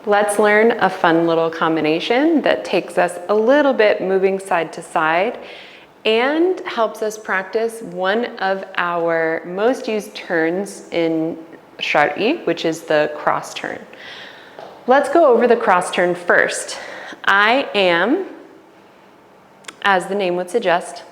Let's learn a fun little combination that takes us a little bit moving side to side and helps us practice one of our most used turns in Shahrzad, which is the cross turn. Let's go over the cross turn first. I am, as the name would suggest,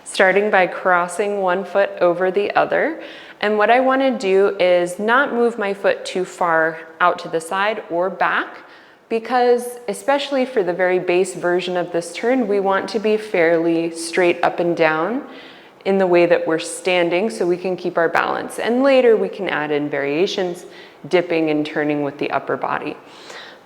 starting by crossing one foot over the other. And what I want to do is not move my foot too far out to the side or back, because especially for the very base version of this turn, we want to be fairly straight up and down in the way that we're standing so we can keep our balance. And later we can add in variations, dipping and turning with the upper body.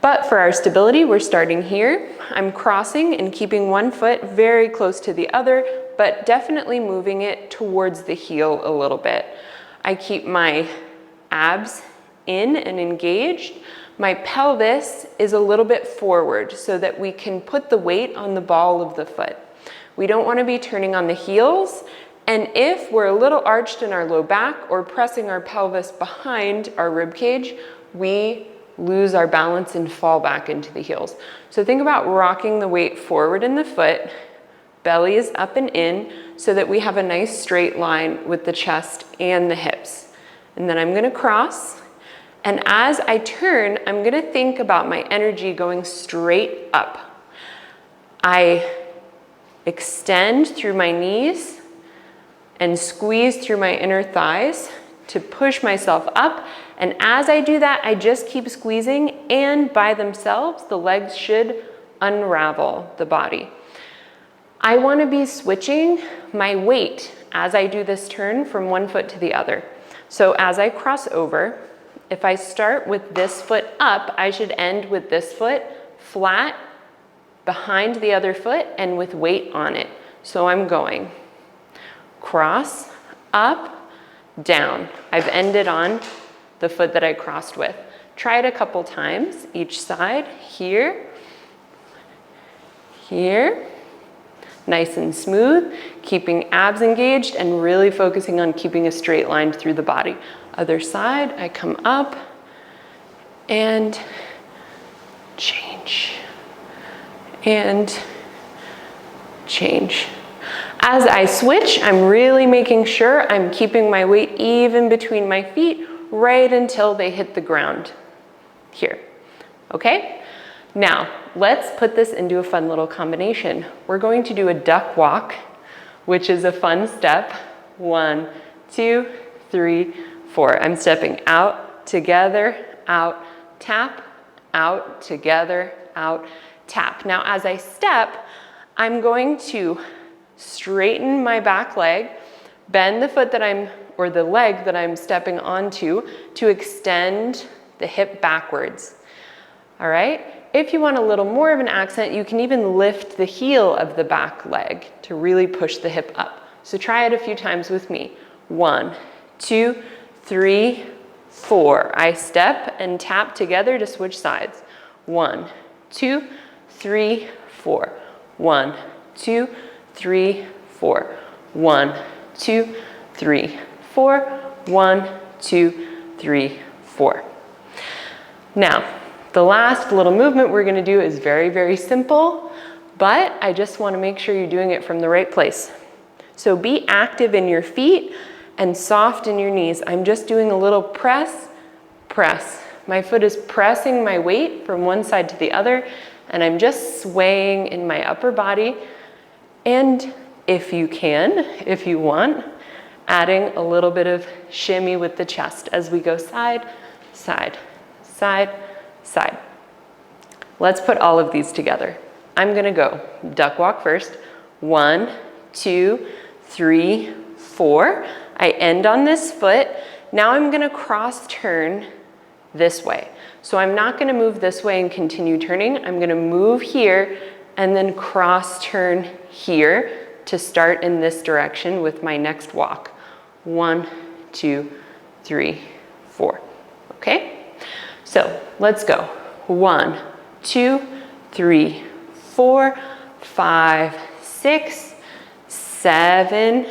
But for our stability, we're starting here. I'm crossing and keeping one foot very close to the other, but definitely moving it towards the heel a little bit. I keep my abs in and engaged. My pelvis is a little bit forward so that we can put the weight on the ball of the foot. We don't want to be turning on the heels. And if we're a little arched in our low back or pressing our pelvis behind our rib cage, we lose our balance and fall back into the heels. So think about rocking the weight forward in the foot, belly is up and in, so that we have a nice straight line with the chest and the hips. And then I'm gonna cross, and as I turn, I'm gonna think about my energy going straight up. I extend through my knees and squeeze through my inner thighs to push myself up. And as I do that, I just keep squeezing, and by themselves, the legs should unravel the body. I want to be switching my weight as I do this turn from one foot to the other. So as I cross over, if I start with this foot up, I should end with this foot flat behind the other foot and with weight on it. So I'm going cross, up, down. I've ended on the foot that I crossed with. Try it a couple times, each side, here, here. Nice and smooth, keeping abs engaged and really focusing on keeping a straight line through the body. Other side, I come up and change and change. As I switch, I'm really making sure I'm keeping my weight even between my feet right until they hit the ground here, okay? Now, let's put this into a fun little combination. We're going to do a duck walk, which is a fun step. 1, 2, 3, 4. I'm stepping out, together, out, tap, out, together, out, tap. Now, as I step, I'm going to straighten my back leg, bend the foot that or the leg that I'm stepping onto to extend the hip backwards. All right? If you want a little more of an accent, you can even lift the heel of the back leg to really push the hip up. So try it a few times with me. 1, 2, 3, 4. I step and tap together to switch sides. 1, 2, 3, 4. 1, 2, 3, 4. 1, 2, 3, 4. 1, 2, 3, 4. Now, the last little movement we're gonna do is very, very simple, but I just wanna make sure you're doing it from the right place. So be active in your feet and soft in your knees. I'm just doing a little press, press. My foot is pressing my weight from one side to the other, and I'm just swaying in my upper body. And if you can, if you want, adding a little bit of shimmy with the chest as we go side, side, side, side. Let's put all of these together. I'm gonna go duck walk first. 1, 2, 3, 4. I end on this foot. Now I'm gonna cross turn this way. So I'm not gonna move this way and continue turning. I'm gonna move here and then cross turn here to start in this direction with my next walk. 1, 2, 3, 4. Okay? So let's go. 1, 2, 3, 4, 5, 6, 7,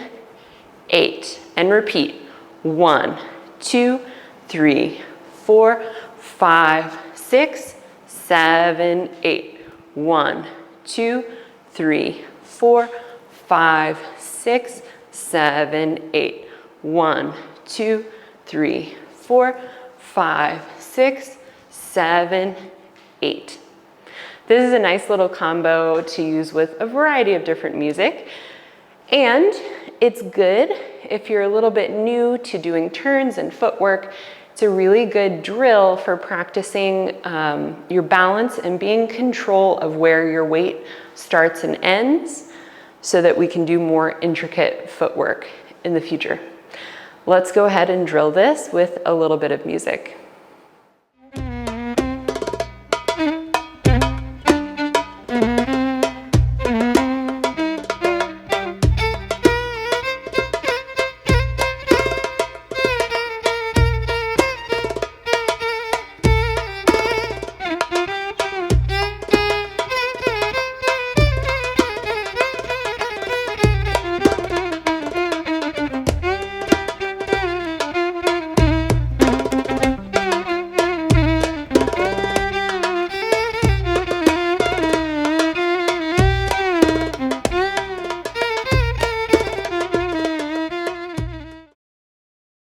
8. And repeat. 1, 2, 3, 4, 5, 6, 7, 8. 1, 2, 3, 4, 5, 6, 7, 8. 1, 2, 3, 4, 5, 6, 7, 8. This is a nice little combo to use with a variety of different music. And it's good if you're a little bit new to doing turns and footwork. It's a really good drill for practicing your balance and being in control of where your weight starts and ends so that we can do more intricate footwork in the future. Let's go ahead and drill this with a little bit of music.